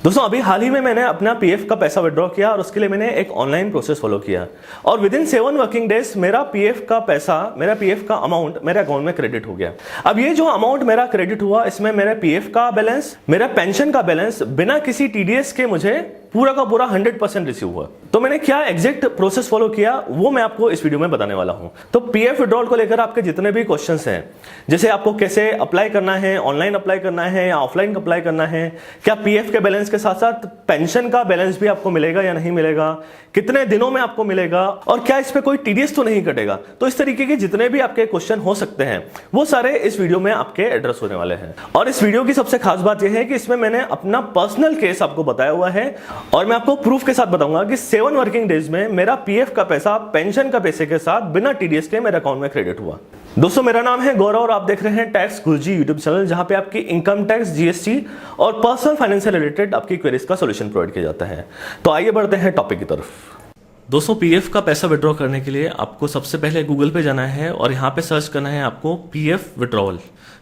दोस्तों अभी हाल ही में मैंने अपना पीएफ का पैसा विड्रॉ किया और उसके लिए मैंने एक ऑनलाइन प्रोसेस फॉलो किया और विद इन 7 वर्किंग डेज मेरा पीएफ का पैसा, मेरा पीएफ का अमाउंट मेरे अकाउंट में क्रेडिट हो गया। अब ये जो अमाउंट मेरा क्रेडिट हुआ, इसमें मेरे पीएफ का बैलेंस, मेरा पेंशन का बैलेंस बिना किसी टीडीएस के मुझे पूरा का पूरा 100% रिसीव हुआ। तो मैंने क्या एग्जैक्ट प्रोसेस फॉलो किया वो मैं आपको इस वीडियो में बताने वाला हूं। तो पीएफ विड्रॉल को लेकर आपके जितने भी क्वेश्चंस हैं, जैसे आपको कैसे अप्लाई करना है, ऑनलाइन अप्लाई करना है या ऑफलाइन अप्लाई करना है, क्या पीएफ के बैलेंस के साथ साथ पेंशन का बैलेंस भी आपको मिलेगा या नहीं मिलेगा, कितने दिनों में आपको मिलेगा और क्या इस पे कोई टीडीएस तो नहीं कटेगा, तो इस तरीके के जितने भी आपके क्वेश्चन हो सकते हैं वो सारे इस वीडियो में आपके एड्रेस होने वाले हैं। और इस वीडियो की सबसे खास बात यह है कि इसमें मैंने अपना पर्सनल केस आपको बताया हुआ है और मैं आपको प्रूफ के साथ बताऊंगा कि 7 वर्किंग डेज में मेरा पीएफ का पैसा पेंशन का पैसे के साथ बिना टीडीएस के मेरे अकाउंट में क्रेडिट हुआ। दोस्तों मेरा नाम है गौरव और आप देख रहे हैं टैक्स गुरुजी यूट्यूब चैनल, जहां पे आपकी इनकम टैक्स, जीएसटी और पर्सनल फाइनेंस से रिलेटेड आपकी क्वेरीज का सॉल्यूशन प्रोवाइड किया जाता है। तो आइए बढ़ते हैं टॉपिक की तरफ। दोस्तों पीएफ का पैसा विड्रॉ करने के लिए आपको सबसे पहले गूगल पे जाना है और यहाँ पे सर्च करना है आपको पीएफ विड्रॉवल।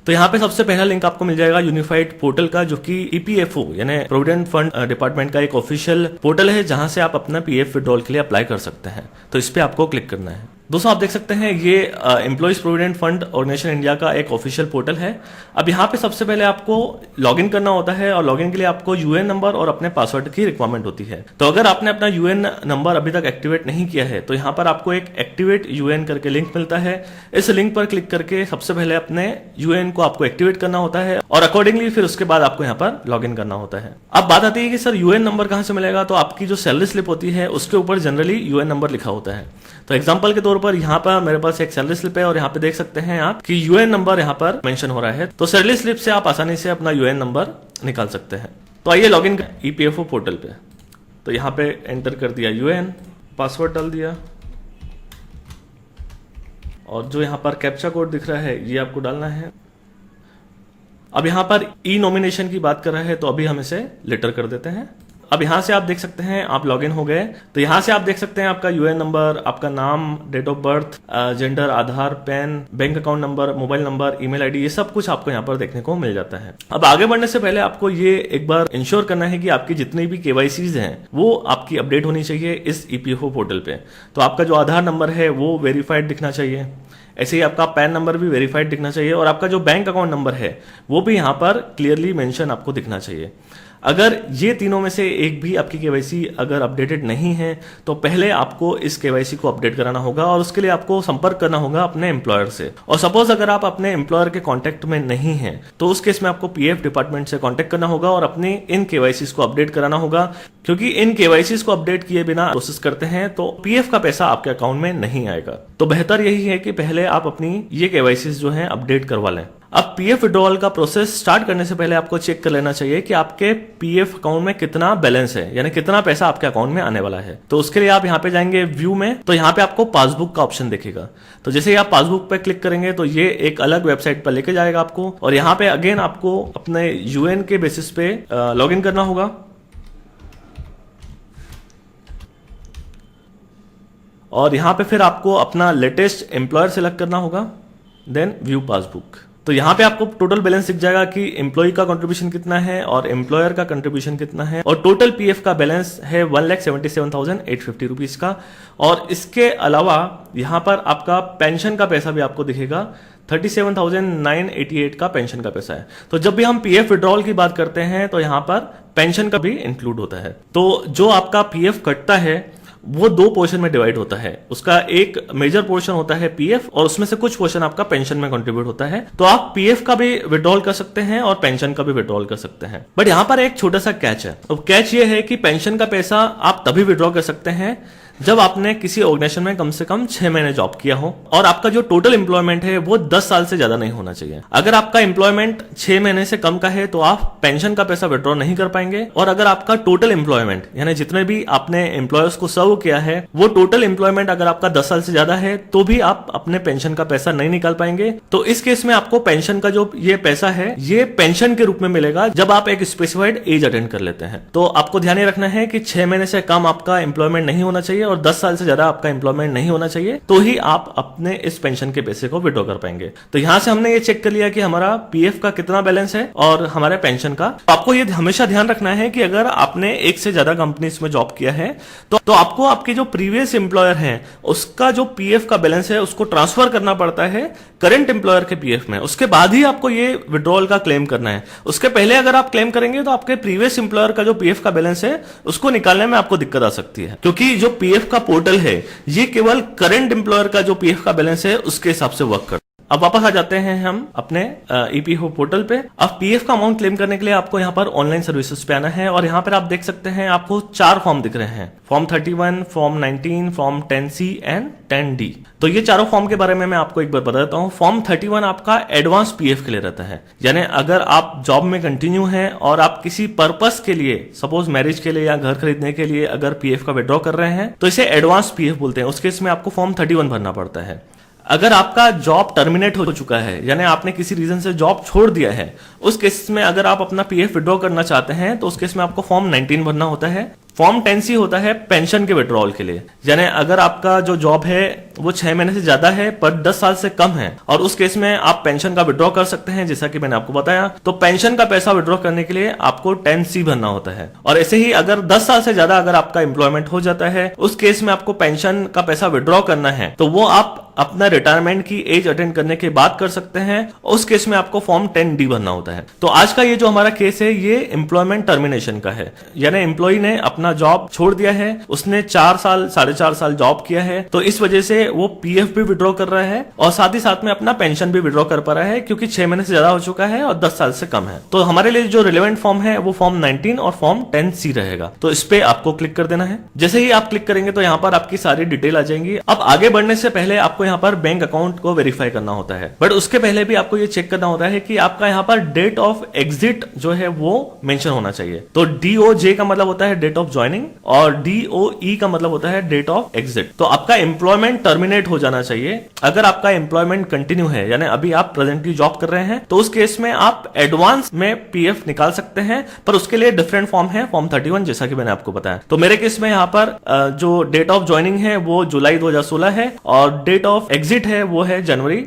तो यहाँ पे सबसे पहला लिंक आपको मिल जाएगा यूनिफाइड पोर्टल का, जो कि ईपीएफओ यानी प्रोविडेंट फंड डिपार्टमेंट का एक ऑफिशियल पोर्टल है जहां से आप अपना पीएफ विड्रॉल के लिए अप्लाई कर सकते हैं। तो इस पे आपको क्लिक करना है। दोस्तों आप देख सकते हैं ये employees provident fund organisation India का एक ऑफिशियल पोर्टल है। अब यहाँ पे सबसे पहले आपको लॉगिन करना होता है और लॉगिन के लिए आपको यूएन नंबर और अपने पासवर्ड की रिक्वायरमेंट होती है। तो अगर आपने अपना यूएन नंबर अभी तक एक्टिवेट नहीं किया है तो यहाँ पर आपको एक एक्टिवेट यूएन करके लिंक मिलता है। इस लिंक पर क्लिक करके सबसे पहले अपने यूएन को आपको एक्टिवेट करना होता है और अकॉर्डिंगली फिर उसके बाद आपको यहाँ पर लॉगिन करना होता है। अब बात आती है कि सर यूएन नंबर कहाँ से मिलेगा, तो आपकी जो सैलरी स्लिप होती है उसके ऊपर जनरली यूएन नंबर लिखा होता है। तो एग्जांपल के तौर पर यहाँ पर मेरे पास एक सैलरी स्लिप है और यहाँ पे देख सकते हैं आप कि यूएन नंबर यहाँ पर मेंशन हो रहा है। तो सैलरी स्लिप से आप आसानी से अपना यूएन नंबर निकाल सकते हैं। तो आइए लॉगिन करें ईपीएफओ पोर्टल पे। तो यहाँ पे एंटर कर दिया यूएन, पासवर्ड डाल दिया और जो यहाँ पर कैप्चा कोड दिख रहा है ये आपको डालना है। अब यहाँ पर ई नॉमिनेशन की बात कर रहा है तो अभी हम इसे लेटर कर देते हैं। अब यहाँ से आप देख सकते हैं आप लॉगिन हो गए। तो यहाँ से आप देख सकते हैं आपका यूएन नंबर, आपका नाम, date of birth, gender, Aadhaar, PAN, bank account number, mobile number, email ID, ये सब कुछ आपको यहाँ पर देखने को मिल जाता है। अब आगे बढ़ने से पहले आपको ये एक बार इंश्योर करना है कि आपकी जितनी भी केवाईसीज हैं वो आपकी अपडेट होनी चाहिए इस ईपीएफओ पोर्टल पे। तो आपका जो आधार नंबर है वो वेरीफाइड दिखना चाहिए, ऐसे ही आपका पैन नंबर भी वेरीफाइड दिखना चाहिए और आपका जो बैंक अकाउंट नंबर है वो भी यहाँ पर क्लियरली मेंशन आपको दिखना चाहिए। अगर ये तीनों में से एक भी आपकी केवाईसी अगर अपडेटेड नहीं है तो पहले आपको इस केवाईसी को अपडेट कराना होगा और उसके लिए आपको संपर्क करना होगा अपने एम्प्लॉयर से। और सपोज अगर आप अपने एम्प्लॉयर के कांटेक्ट में नहीं हैं तो उस केस में आपको पीएफ डिपार्टमेंट से कांटेक्ट करना होगा और अपनी इन केवाईसीज को अपडेट कराना होगा, क्योंकि इन केवाईसीज को अपडेट किए बिना प्रोसेस करते हैं तो पीएफ का पैसा आपके अकाउंट में नहीं आएगा। तो बेहतर यही है कि पहले आप अपनी ये केवाईसीज जो है अपडेट करवा लें। अब पीएफ विड्रॉल का प्रोसेस स्टार्ट करने से पहले आपको चेक कर लेना चाहिए कि आपके पीएफ अकाउंट में कितना बैलेंस है, यानी कितना पैसा आपके अकाउंट में आने वाला है। तो उसके लिए आप यहाँ पे जाएंगे व्यू में, तो यहाँ पे आपको पासबुक का ऑप्शन दिखेगा। तो जैसे ही आप पासबुक पे क्लिक करेंगे तो ये एक अलग वेबसाइट पर लेके जाएगा आपको और यहाँ पे अगेन आपको अपने यूएन के बेसिस पे लॉग इन करना होगा और यहाँ पे फिर आपको अपना लेटेस्ट एम्प्लॉयर सेलेक्ट करना होगा, देन व्यू पासबुक। तो यहाँ पे आपको टोटल बैलेंस दिख जाएगा कि एम्प्लॉय का कंट्रीब्यूशन कितना है और एम्प्लॉयर का कंट्रीब्यूशन कितना है और टोटल पीएफ का बैलेंस है 1,77,850 रुपीज का। और इसके अलावा यहाँ पर आपका पेंशन का पैसा भी आपको दिखेगा, 37,988 का पेंशन का पैसा है। तो जब भी हम पीएफ विड्रॉल की बात करते हैं तो यहाँ पर पेंशन का भी इंक्लूड होता है। तो जो आपका पीएफ कटता है वो 2 पोर्शन में डिवाइड होता है। उसका एक मेजर पोर्शन होता है पीएफ और उसमें से कुछ पोर्शन आपका पेंशन में कंट्रीब्यूट होता है। तो आप पीएफ का भी विड्रॉल कर सकते हैं और पेंशन का भी विड्रॉल कर सकते हैं। बट यहाँ पर एक छोटा सा कैच है। तो कैच ये है कि पेंशन का पैसा आप तभी विड्रॉ कर सकते हैं जब आपने किसी ऑर्गेनाइजेशन में कम से कम 6 महीने जॉब किया हो और आपका जो टोटल एम्प्लॉयमेंट है वो 10 साल से ज्यादा नहीं होना चाहिए। अगर आपका एम्प्लॉयमेंट 6 महीने से कम का है तो आप पेंशन का पैसा विड्रॉ नहीं कर पाएंगे और अगर आपका टोटल एम्प्लॉयमेंट यानी जितने भी आपने एम्प्लॉयर्स को सर्व किया है वो टोटल एम्प्लॉयमेंट अगर आपका 10 साल से ज्यादा है तो भी आप अपने पेंशन का पैसा नहीं निकाल पाएंगे। तो इस केस में आपको पेंशन का जो ये पैसा है ये पेंशन के रूप में मिलेगा जब आप एक स्पेसिफाइड एज अटेंड कर लेते हैं। तो आपको ध्यान रखना है कि 6 महीने से कम आपका एम्प्लॉयमेंट नहीं होना चाहिए और 10 साल से ज्यादा आपका एम्प्लॉयमेंट नहीं होना चाहिए, तो ही आप अपने इस पेंशन के पैसे को विड्रॉ कर पाएंगे। तो यहां से हमने ये चेक कर लिया कि हमारा पीएफ का कितना बैलेंस है और हमारे पेंशन का। तो आपको ये हमेशा ध्यान रखना है कि अगर आपने एक से ज्यादा कंपनीज में जॉब किया है तो आपको आपके जो प्रीवियस एम्प्लॉयर है उसका जो पीएफ का बैलेंस है उसको ट्रांसफर करना पड़ता है करंट एम्प्लॉयर के पीएफ में। उसके बाद ही आपको ये विड्रॉल का क्लेम करना है। उसके पहले अगर आप क्लेम करेंगे तो आपके प्रीवियस एम्प्लॉयर का जो पीएफ का बैलेंस है उसको निकालने में आपको दिक्कत आ सकती है, क्योंकि जो पीएफ का पोर्टल है ये केवल करंट एम्प्लॉयर का जो पीएफ का बैलेंस है उसके हिसाब से वर्क करता है। अब वापस आ जाते हैं हम अपने ईपीएफओ पोर्टल पे। अब पीएफ का अमाउंट क्लेम करने के लिए आपको यहाँ पर ऑनलाइन सर्विसेज पे आना है और यहाँ पर आप देख सकते हैं आपको 4 फॉर्म दिख रहे हैं, form 31, form 19, form 10C and 10D। तो ये चारों फॉर्म के बारे में मैं आपको एक बार बता देता हूँ। फॉर्म 31 आपका एडवांस पीएफ के लिए रहता है, यानी अगर आप जॉब में कंटिन्यू हैं और आप किसी पर्पस के लिए, सपोज मैरिज के लिए या घर खरीदने के लिए अगर पीएफ का विड्रॉ कर रहे हैं तो इसे एडवांस पीएफ बोलते हैं। उस केस में आपको फॉर्म 31 भरना पड़ता है। अगर आपका जॉब टर्मिनेट हो चुका है, यानी आपने किसी रीजन से जॉब छोड़ दिया है, उस केस में अगर आप अपना पीएफ विड्रॉ करना चाहते हैं तो उस केस में आपको फॉर्म 19 भरना होता है। फॉर्म 10C होता है पेंशन के विड्रॉल के लिए, यानी अगर आपका जो जॉब है वो 6 महीने से ज्यादा है पर 10 साल से कम है और उस केस में आप पेंशन का विड्रॉ कर सकते हैं, जैसा कि मैंने आपको बताया। तो पेंशन का पैसा विड्रॉ करने के लिए आपको 10C भरना होता है। और ऐसे ही अगर 10 साल से ज्यादा अगर आपका एम्प्लॉयमेंट हो जाता है, उस केस में आपको पेंशन का पैसा विड्रॉ करना है तो वो आप अपना रिटायरमेंट की एज अटेंड करने के बाद कर सकते हैं। उस केस में आपको फॉर्म 10D भरना होता है। तो आज का ये जो हमारा केस है ये एम्प्लॉयमेंट टर्मिनेशन का है, यानी एम्प्लॉय ने अपना जॉब छोड़ दिया है, उसने 4 साल 4.5 साल जॉब किया है, तो इस वजह से वो पीएफ भी विड्रॉ कर रहा है और साथ ही साथ में अपना पेंशन भी विड्रॉ कर पा रहा है, क्योंकि 6 महीने से ज्यादा हो चुका है और 10 साल से कम है। तो हमारे लिए जो रिलेवेंट फॉर्म है वो फॉर्म 19 और फॉर्म 10C रहेगा। तो इस पे आपको क्लिक कर देना है। जैसे ही आप क्लिक करेंगे तो यहाँ पर आपकी सारी डिटेल आ जाएंगी। अब आगे बढ़ने से पहले आपको यहाँ पर बैंक अकाउंट को वेरीफाई करना होता है, बट उसके पहले भी आपको ये चेक करना होता है कि आपका यहाँ पर डेट ऑफ एग्जिट जो है वो मेंशन होना चाहिए। तो DOJ का मतलब होता है डेट ऑफ ज्वाइनिंग और DOE का मतलब होता है डेट ऑफ एग्जिट। तो आपका एम्प्लॉयमेंट टर्मिनेट हो जाना चाहिए। अगर आपका एम्प्लॉयमेंट कंटिन्यू है, यानी अभी आप प्रेजेंटली जॉब कर रहे हैं, तो उस केस में आप एडवांस में पीएफ निकाल सकते हैं, पर उसके लिए डिफरेंट फॉर्म है, फॉर्म 31, जैसा कि मैंने आपको बताया। तो मेरे केस में यहाँ पर जो डेट ऑफ ज्वाइनिंग है वो जुलाई 2016 है और डेट ऑफ एग्जिट है वो है जनवरी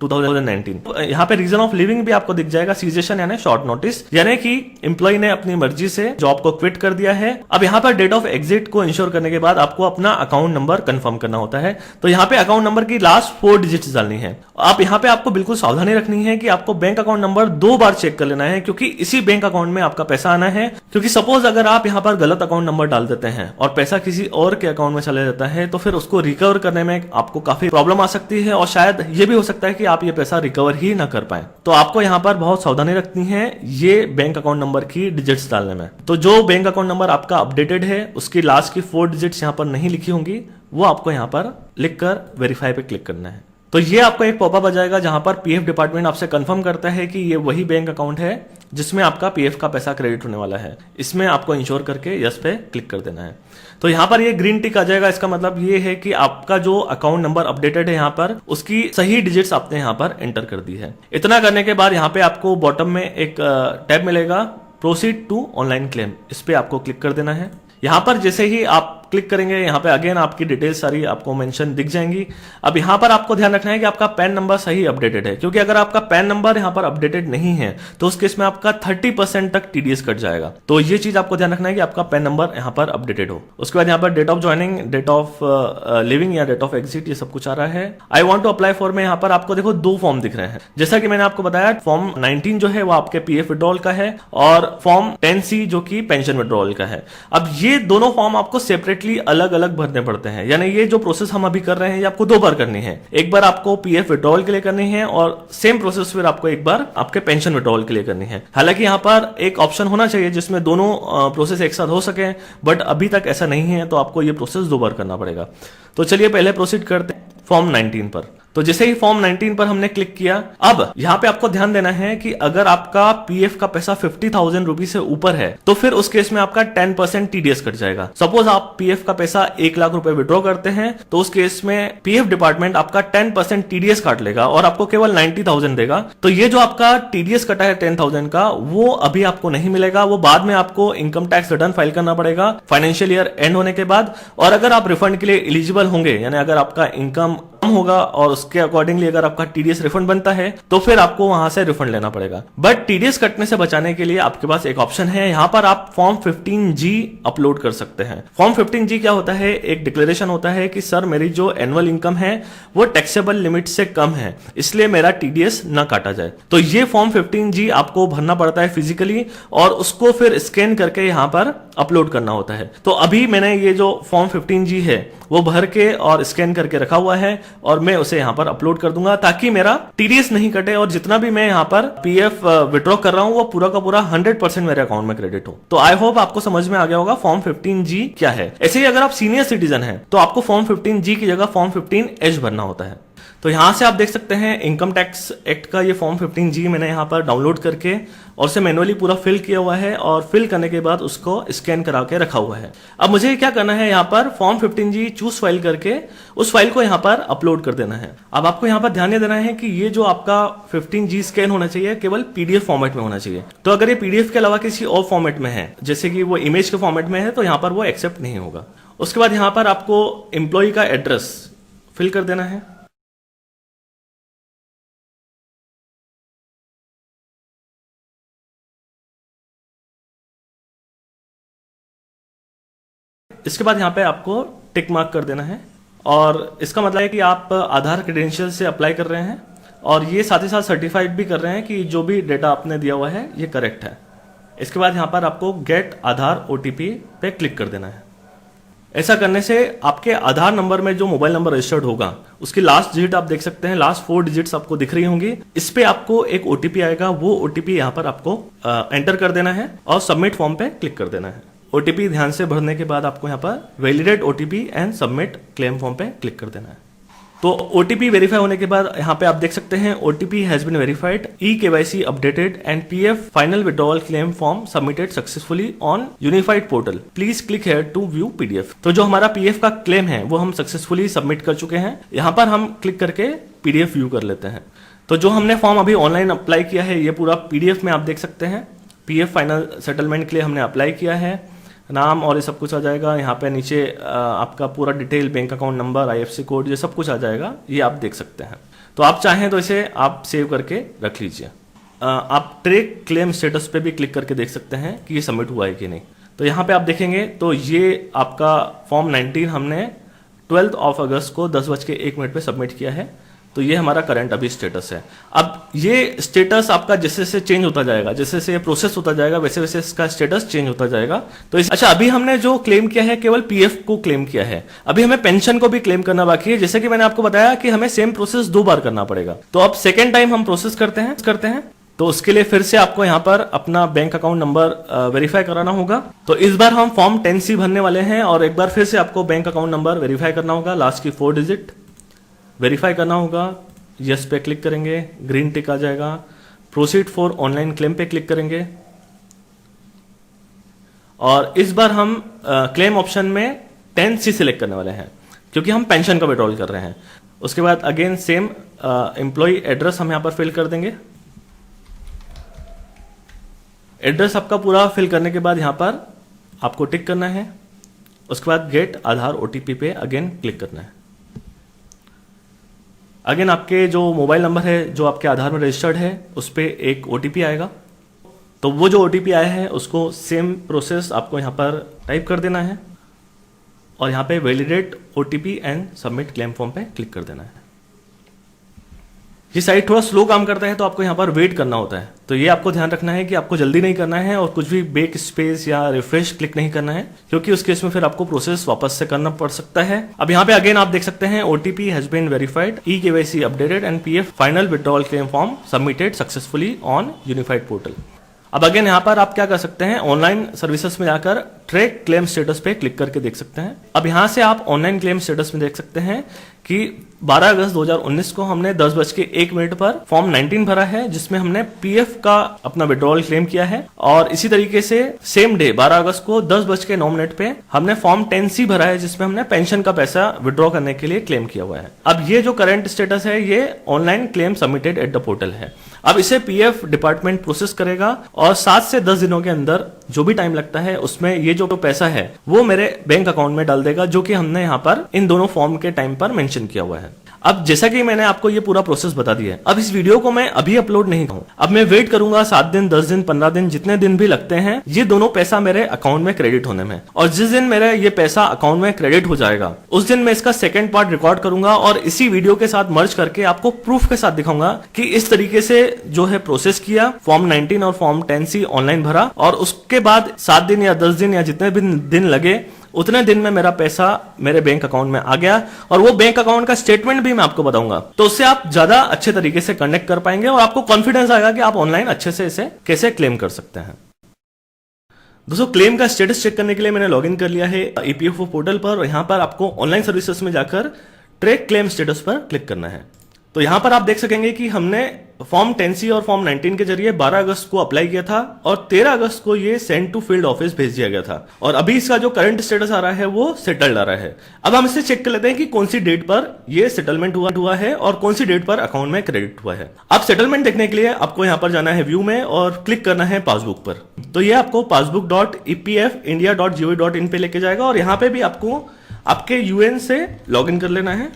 2019। यहाँ पे रीजन ऑफ लिविंग भी आपको दिख जाएगा, सीजेशन यानी शॉर्ट नोटिस, यानी कि एम्प्लॉय ने अपनी मर्जी से जॉब को क्विट कर दिया है। अब यहाँ पर डेट ऑफ एग्जिट को इंश्योर करने के बाद आपको अपना अकाउंट नंबर कंफर्म करना होता है। तो यहाँ पे अकाउंट नंबर की लास्ट 4 डिजिट्स डालनी है। आप यहाँ पे आपको बिल्कुल सावधानी रखनी है कि आपको बैंक अकाउंट नंबर 2 बार चेक कर लेना है, क्योंकि इसी बैंक अकाउंट में आपका पैसा आना है। क्योंकि सपोज अगर आप यहाँ पर गलत अकाउंट नंबर डाल देते हैं और पैसा किसी और के अकाउंट में चले जाता है तो फिर उसको रिकवर करने में आपको काफी प्रॉब्लम आ सकती है और शायद ये भी हो सकता है कि आप ये पैसा रिकवर ही ना कर पाए। तो आपको यहाँ पर बहुत सावधानी रखनी है ये बैंक अकाउंट नंबर की डिजिट्स डालने में। तो जो बैंक अकाउंट नंबर आपका अपडेटेड है उसकी लास्ट की 4 डिजिट्स यहाँ पर नहीं लिखी होंगी, वो आपको यहाँ पर लिखकर वेरीफाई पे क्लिक करना है। तो ये आपको एक पॉपअप आ जाएगा जहां पर पीएफ डिपार्टमेंट आपसे कंफर्म करता है कि ये वही बैंक अकाउंट है जिसमें आपका पीएफ का पैसा क्रेडिट होने वाला है। इसमें आपको इंश्योर करके यस पे क्लिक कर देना है। तो यहाँ पर ये ग्रीन टिक आ जाएगा। इसका मतलब ये है कि आपका जो अकाउंट नंबर अपडेटेड है यहाँ पर उसकी सही डिजिट्स आपने यहाँ पर एंटर कर दी है। इतना करने के बाद यहाँ पे आपको बॉटम में एक टैब मिलेगा, प्रोसीड टू ऑनलाइन क्लेम। इस पे आपको क्लिक कर देना है। यहाँ पर जैसे ही आप क्लिक करेंगे यहाँ पे अगेन आपकी डिटेल्स सारी आपको मेंशन दिख जाएंगी। अब यहाँ पर आपको ध्यान रखना है कि आपका पैन नंबर सही अपडेटेड है, क्योंकि अगर आपका पैन नंबर यहाँ पर अपडेटेड नहीं है तो उस केस में आपका 30% तक टीडीएस कट जाएगा। तो ये चीज आपको ध्यान रखना है कि आपका पैन नंबर यहाँ पर अपडेटेड हो। उसके बाद यहाँ पर date of joining, date of living या डेट ऑफ एग्जिट, ये सब कुछ आ रहा है। I want to apply for में यहाँ पर आपको देखो 2 फॉर्म दिख रहे हैं। जैसा कि मैंने आपको बताया फॉर्म 19 जो है वो आपके पीएफ विड्रॉल का है और फॉर्म 10C जो कि पेंशन विड्रॉल का है। अब ये दोनों फॉर्म आपको सेपरेटली अलग अलग भरने पड़ते हैं, यानी ये जो प्रोसेस हम अभी कर रहे हैं ये आपको 2 बार करनी है। एक बार आपको पीएफ विड्रॉल के लिए करनी है और सेम प्रोसेस फिर आपको एक बार आपके पेंशन विड्रॉल के लिए करनी है। हालांकि यहाँ पर एक ऑप्शन होना चाहिए जिसमें दोनों प्रोसेस एक साथ हो सके, बट अभी तक ऐसा नहीं है, तो आपको ये प्रोसेस 2 बार करना पड़ेगा। तो चलिए पहले प्रोसीड करते हैं फॉर्म 19 पर। तो जैसे ही फॉर्म 19 पर हमने क्लिक किया, अब यहाँ पे आपको ध्यान देना है कि अगर आपका पीएफ का पैसा 50,000 रुपीज से ऊपर है तो फिर उस केस में आपका 10% टीडीएस कट जाएगा। सपोज आप पीएफ का पैसा 1 लाख रुपए विड्रॉ करते हैं तो उस केस में पीएफ डिपार्टमेंट आपका 10% टीडीएस काट लेगा और आपको केवल 90,000 देगा। तो ये जो आपका टीडीएस कटा है 10,000 का, वो अभी आपको नहीं मिलेगा, वो बाद में आपको इनकम टैक्स रिटर्न फाइल करना पड़ेगा फाइनेंशियल ईयर एंड होने के बाद। और अगर आप रिफंड के लिए एलिजिबल होंगे, यानी अगर आपका इनकम कम होगा और उसके अकॉर्डिंगली अगर आपका टीडीएस रिफंड बनता है तो फिर आपको वहां से रिफंड लेना पड़ेगा। बट टीडीएस कटने से बचाने के लिए आपके पास एक ऑप्शन है, यहां पर आप फॉर्म 15G अपलोड कर सकते हैं। फॉर्म 15G क्या होता है? एक डिक्लेरेशन होता है कि सर मेरी जो एनुअल इनकम है वो टैक्सेबल लिमिट से कम है, इसलिए मेरा टीडीएस ना काटा जाए। तो ये फॉर्म 15G आपको भरना पड़ता है फिजिकली और उसको फिर स्कैन करके यहां पर अपलोड करना होता है। तो अभी मैंने ये जो फॉर्म 15G है वो भर के और स्कैन करके रखा हुआ है और मैं उसे यहां पर अपलोड कर दूंगा ताकि मेरा टीडीएस नहीं कटे और जितना भी मैं यहां पर पीएफ विड्रॉ कर रहा हूं वो पूरा का पूरा 100% मेरे अकाउंट में क्रेडिट हो। तो आई होप आपको समझ में आ गया होगा फॉर्म 15G क्या है। ऐसे ही अगर आप सीनियर सिटीजन हैं तो आपको फॉर्म 15G की जगह फॉर्म 15H भरना होता है। तो यहां से आप देख सकते हैं इनकम टैक्स एक्ट का ये फॉर्म 15G मैंने यहां पर डाउनलोड करके और उसे मैनुअली पूरा फिल किया हुआ है और फिल करने के बाद उसको स्कैन करा के रखा हुआ है। अब मुझे क्या करना है, यहां पर फॉर्म 15G चूज फाइल करके उस फाइल को यहां पर अपलोड कर देना है। अब आपको यहां पर ध्यान देना है कि ये जो आपका 15G स्कैन होना चाहिए केवल पीडीएफ फॉर्मेट में होना चाहिए। तो अगर ये पीडीएफ के अलावा किसी और फॉर्मेट में है, जैसे कि वो इमेज के फॉर्मेट में है, तो यहां पर वो एक्सेप्ट नहीं होगा। उसके बाद यहां पर आपको एम्प्लॉय का एड्रेस फिल कर देना है। इसके बाद यहाँ पे आपको टिक मार्क कर देना है और इसका मतलब है कि आप आधार क्रेडेंशियल से अप्लाई कर रहे हैं और ये साथ ही साथ सर्टिफाइड भी कर रहे हैं कि जो भी डेटा आपने दिया हुआ है ये करेक्ट है। इसके बाद यहाँ पर आपको गेट आधार ओटीपी पे क्लिक कर देना है। ऐसा करने से आपके आधार नंबर में जो मोबाइल नंबर रजिस्टर्ड होगा उसकी लास्ट डिजिट आप देख सकते हैं, लास्ट 4 डिजिट्स आपको दिख रही होंगी। इस पे आपको एक ओटीपी आएगा, वो ओटीपी यहाँ पर आपको एंटर कर देना है और सबमिट फॉर्म पे क्लिक कर देना है। ओटीपी ध्यान से भरने के बाद आपको यहाँ पर validate OTP and submit claim form पे क्लिक कर देना है। तो ओटीपी वेरीफाई होने के बाद यहाँ पे आप देख सकते हैं OTP has been verified, e KYC updated and PF final withdrawal claim form submitted successfully on unified portal, please click here to view PDF. तो जो हमारा पीएफ का क्लेम है वो हम सक्सेसफुली सबमिट कर चुके हैं। यहाँ पर हम क्लिक करके पीडीएफ व्यू कर लेते हैं। तो जो हमने फॉर्म अभी ऑनलाइन अप्लाई किया है ये पूरा पीडीएफ में आप देख सकते हैं। पीएफ फाइनल सेटलमेंट के लिए हमने अप्लाई किया है, नाम और ये सब कुछ आ जाएगा। यहाँ पे नीचे आपका पूरा detail, bank account number, IFSC code, ये सब कुछ आ जाएगा, ये आप देख सकते हैं। तो आप चाहें तो इसे आप सेव करके रख लीजिए। आप ट्रैक क्लेम स्टेटस पे भी क्लिक करके देख सकते हैं कि ये सबमिट हुआ है कि नहीं। तो यहाँ पे आप देखेंगे तो ये आपका फॉर्म 19 हमने 12 अगस्त को 10:01 पे सबमिट किया है। तो ये हमारा करंट अभी स्टेटस है। अब ये स्टेटस आपका जैसे जैसे चेंज होता जाएगा, जैसे जैसे प्रोसेस होता जाएगा वैसे वैसे इसका स्टेटस चेंज होता जाएगा। तो अच्छा, अभी हमने जो क्लेम किया है केवल पीएफ को क्लेम किया है, अभी हमें पेंशन को भी क्लेम करना बाकी है। जैसे कि मैंने आपको बताया कि हमें सेम प्रोसेस 2 बार करना पड़ेगा। तो अब सेकेंड टाइम हम प्रोसेस करते हैं तो उसके लिए फिर से आपको यहाँ पर अपना बैंक अकाउंट नंबर वेरीफाई कराना होगा। तो इस बार हम फॉर्म 10C भरने वाले हैं और एक बार फिर से आपको बैंक अकाउंट नंबर वेरीफाई करना होगा, लास्ट की 4 डिजिट वेरीफाई करना होगा। यस पे क्लिक करेंगे, ग्रीन टिक आ जाएगा। प्रोसीड फॉर ऑनलाइन क्लेम पे क्लिक करेंगे और इस बार हम क्लेम ऑप्शन में 10C सिलेक्ट करने वाले हैं क्योंकि हम पेंशन का विड्रॉल कर रहे हैं। उसके बाद अगेन सेम एम्प्लॉय एड्रेस हम यहां पर फिल कर देंगे। एड्रेस आपका पूरा फिल करने के बाद यहां पर आपको टिक करना है। उसके बाद गेट आधार ओटीपी पे अगेन क्लिक करना है। अगेन आपके जो मोबाइल नंबर है जो आपके आधार में रजिस्टर्ड है उस पर एक ओटीपी आएगा। तो वो जो ओटीपी आया है उसको सेम प्रोसेस आपको यहाँ पर टाइप कर देना है और यहाँ पे validate OTP and submit claim form पे क्लिक कर देना है। ये साइट थोड़ा स्लो काम करता है तो आपको यहाँ पर वेट करना होता है। तो ये आपको ध्यान रखना है कि आपको जल्दी नहीं करना है और कुछ भी बैक स्पेस या रिफ्रेश क्लिक नहीं करना है क्योंकि उस केस में फिर आपको प्रोसेस वापस से करना पड़ सकता है। अब यहाँ पे अगेन आप देख सकते हैं OTP has been verified, e KYC updated and PF final withdrawal claim form submitted successfully on unified portal. अब अगेन यहाँ पर आप क्या कर सकते हैं, ऑनलाइन सर्विसेज में जाकर ट्रैक क्लेम स्टेटस पे क्लिक करके देख सकते हैं। अब यहाँ से आप ऑनलाइन क्लेम स्टेटस में देख सकते हैं कि 12 अगस्त 2019 को हमने 10:01 पर फॉर्म 19 भरा है, जिसमें हमने पीएफ का अपना विड्रॉल क्लेम किया है। और इसी तरीके से सेम डे 12 अगस्त को 10:09 पे हमने फॉर्म 10C भरा है, जिसमें हमने पेंशन का पैसा विड्रॉ करने के लिए क्लेम किया हुआ है। अब ये जो करंट स्टेटस है ये online claim submitted at the portal है। अब इसे पीएफ डिपार्टमेंट प्रोसेस करेगा और 7 से 10 दिनों के अंदर जो भी टाइम लगता है उसमें ये जो पैसा है वो मेरे बैंक अकाउंट में डाल देगा, जो कि हमने यहाँ पर इन दोनों फॉर्म के टाइम पर मेंशन किया हुआ है। अब जैसा कि मैंने आपको ये पूरा प्रोसेस बता दिया है, अब इस वीडियो को मैं अभी अपलोड नहीं करूँ, अब मैं वेट करूंगा 7 दिन, 10 दिन, 15 दिन, जितने दिन भी लगते हैं ये दोनों पैसा मेरे अकाउंट में क्रेडिट होने में। और जिस दिन मेरा ये पैसा अकाउंट में क्रेडिट हो जाएगा उस दिन मैं इसका सेकंड पार्ट रिकॉर्ड करूंगा और इसी वीडियो के साथ मर्ज करके आपको प्रूफ के साथ दिखाऊंगा कि इस तरीके से जो है प्रोसेस किया, फॉर्म 19 और फॉर्म 10C ऑनलाइन भरा और उसके बाद 7 दिन या 10 दिन या जितने भी दिन लगे उतने दिन में मेरा पैसा मेरे बैंक अकाउंट में आ गया। और वो बैंक अकाउंट का स्टेटमेंट भी मैं आपको बताऊंगा, तो उससे आप ज्यादा अच्छे तरीके से कनेक्ट कर पाएंगे और आपको कॉन्फिडेंस आएगा कि आप ऑनलाइन अच्छे से इसे कैसे क्लेम कर सकते हैं। दोस्तों, क्लेम का स्टेटस चेक करने के लिए मैंने लॉगिन कर लिया है ईपीएफओ पोर्टल पर और यहां पर आपको ऑनलाइन सर्विसेज में जाकर ट्रैक क्लेम स्टेटस पर क्लिक करना है। तो यहां पर आप देख सकेंगे कि हमने फॉर्म 10C और फॉर्म 19 के जरिए 12 अगस्त को अप्लाई किया था और 13 अगस्त को ये सेंड टू फील्ड ऑफिस भेज दिया गया था और अभी इसका जो करंट स्टेटस आ रहा है वो सेटल्ड आ रहा है। अब हम इसे चेक कर लेते हैं कि कौन सी डेट पर ये सेटलमेंट हुआ है और कौन सी डेट पर अकाउंट में क्रेडिट हुआ है। अब सेटलमेंट देखने के लिए आपको यहाँ पर जाना है व्यू में और क्लिक करना है पासबुक पर। तो ये आपको passbook.epfindia.gov.in पे लेके जाएगा और यहाँ पे भी आपको आपके यूएन से लॉगिन कर लेना है।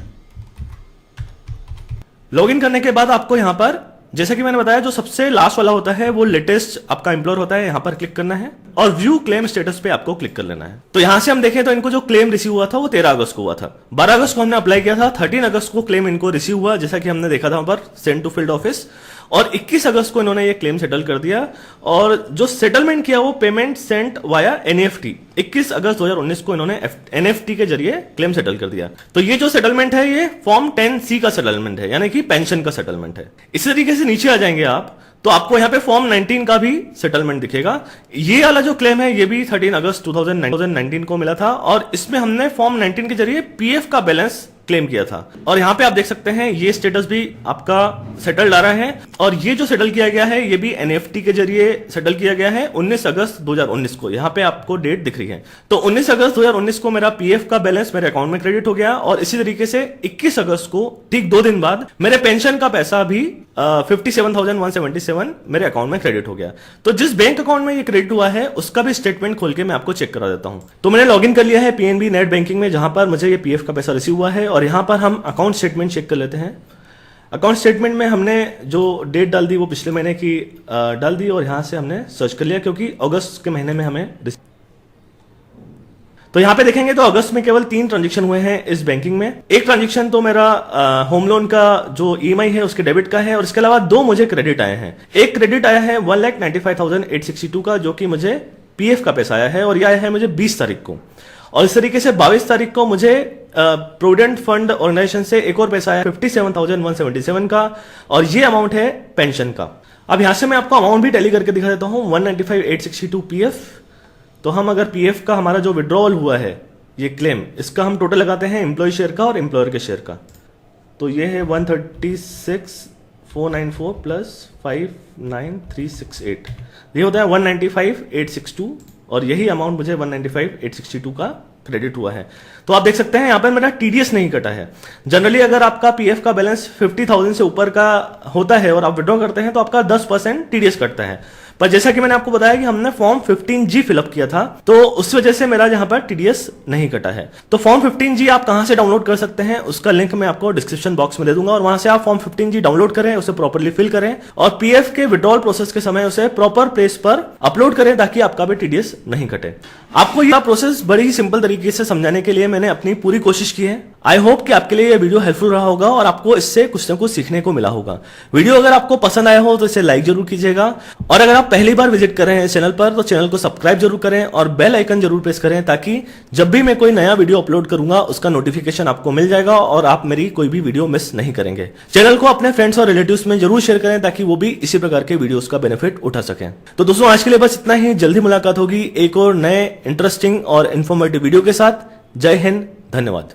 लॉगिन करने के बाद आपको यहां पर, जैसा कि मैंने बताया, जो सबसे लास्ट वाला होता है वो लेटेस्ट आपका एम्प्लॉयर होता है, यहां पर क्लिक करना है और व्यू क्लेम स्टेटस पे आपको क्लिक कर लेना है। तो यहां से हम देखें तो इनको जो क्लेम रिसीव हुआ था वो 13 अगस्त को हुआ था, 12 अगस्त को हमने अप्लाई किया था, 13 अगस्त को क्लेम इनको रिसीव हुआ, जैसा कि हमने देखा था वहां पर सेंड टू फील्ड ऑफिस, और 21 अगस्त को इन्होंने ये क्लेम सेटल कर दिया। और जो सेटलमेंट किया वो पेमेंट सेंट वाया एनईएफटी, 21 अगस्त 2019 को इन्होंने एनईएफटी के जरिए क्लेम सेटल कर दिया। तो ये जो सेटलमेंट है ये फॉर्म 10C का सेटलमेंट है, यानी कि पेंशन का सेटलमेंट है। इसी तरीके से नीचे आ जाएंगे आप तो आपको यहाँ पे फॉर्म 19 का भी सेटलमेंट दिखेगा। ये वाला जो क्लेम है ये भी 13 अगस्त 2019 को मिला था और इसमें हमने फॉर्म 19 के जरिए पीएफ का बैलेंस क्लेम किया था। और यहाँ पे आप देख सकते हैं ये स्टेटस भी आपका सेटल्ड आ रहा है और ये जो सेटल किया गया है ये भी एनईएफटी के जरिए सेटल किया गया है 19 अगस्त 2019 को। यहाँ पे आपको डेट दिख रही है। तो 19 अगस्त 2019 को मेरा पीएफ का बैलेंस मेरे अकाउंट में क्रेडिट हो गया और इसी तरीके से 21 अगस्त को ठीक 2 दिन बाद मेरे पेंशन का पैसा भी 57,177 मेरे अकाउंट में क्रेडिट हो गया। तो जिस बैंक अकाउंट में ये क्रेडिट हुआ है उसका भी स्टेटमेंट खोल के मैं आपको चेक करा देता हूं। तो मैंने लॉगिन कर लिया है पीएनबी नेट बैंकिंग में, जहां पर मुझे ये पीएफ का पैसा रिसीव हुआ है और यहां पर हम अकाउंट स्टेटमेंट चेक कर लेते हैं। अकाउंट स्टेटमेंट में हमने जो डेट डाल दी वो पिछले महीने की डाल दी और यहां से हमने सर्च कर लिया क्योंकि अगस्त के महीने में हमें। तो यहां पे देखेंगे तो अगस्त में केवल 3 ट्रांजेक्शन हुए हैं इस बैंकिंग में। एक ट्रांजेक्शन तो मेरा होम लोन का जो ईएमआई है उसके डेबिट का है और इसके अलावा 2 मुझे क्रेडिट आए हैं। एक क्रेडिट आया है 1,95,862 का जो कि मुझे पीएफ का पैसा आया है और यह आया है मुझे 20 तारीख को। और इस तरीके से 22 तारीख को मुझे प्रोविडेंट फंड ऑर्गेनाइजेशन से एक और पैसा आया 57,177 का और ये अमाउंट है पेंशन का। अब यहां से मैं आपको अमाउंट भी टैली करके दिखा देता हूं। 195,862 पीएफ। तो हम अगर पीएफ का हमारा जो विड्रॉल हुआ है ये क्लेम, इसका हम टोटल लगाते हैं एम्प्लॉय शेयर का और एम्प्लॉयर के शेयर का। तो ये है 136,494 प्लस 59368, ये होता है 195,862 और यही अमाउंट मुझे 195,862 का क्रेडिट हुआ है। तो आप देख सकते हैं यहाँ पर मेरा टीडीएस नहीं कटा है। जनरली अगर आपका पीएफ का बैलेंस 50,000 से ऊपर का होता है और आप विड्रॉ करते हैं तो आपका 10% टीडीएस कटता है, पर जैसा कि मैंने आपको बताया कि हमने फॉर्म 15G फिलअप किया था तो उस वजह से मेरा यहाँ पर टीडीएस नहीं कटा है। तो फॉर्म 15G आप कहां से डाउनलोड कर सकते हैं उसका लिंक मैं आपको डिस्क्रिप्शन बॉक्स में दे दूंगा और वहां से आप फॉर्म 15G डाउनलोड करें, उसे प्रॉपरली फिल करें और पीएफ के विड्रॉल प्रोसेस के समय उसे प्रॉपर प्लेस पर अपलोड करें ताकि आपका भी टीडीएस नहीं कटे। आपको यह प्रोसेस बड़ी ही सिंपल तरीके से समझाने के लिए मैंने अपनी पूरी कोशिश की है। आई होप कि आपके लिए यह वीडियो हेल्पफुल रहा होगा और आपको इससे कुछ ना कुछ सीखने को मिला होगा। वीडियो अगर आपको पसंद आया हो तो इसे लाइक जरूर कीजिएगा और अगर आप पहली बार विजिट कर रहे हैं चैनल पर तो चैनल को सब्सक्राइब जरूर करें और बेल आइकन जरूर प्रेस करें ताकि जब भी मैं कोई नया वीडियो अपलोड करूंगा उसका नोटिफिकेशन आपको मिल जाएगा और आप मेरी कोई भी वीडियो मिस नहीं करेंगे। चैनल को अपने फ्रेंड्स और रिलेटिव्स में जरूर शेयर करें ताकि वो भी इसी प्रकार के वीडियोस का बेनिफिट उठा सकें। तो दोस्तों आज के लिए बस इतना ही। जल्दी मुलाकात होगी एक और नए इंटरेस्टिंग और इंफॉर्मेटिव वीडियो के साथ। जय हिंद, धन्यवाद।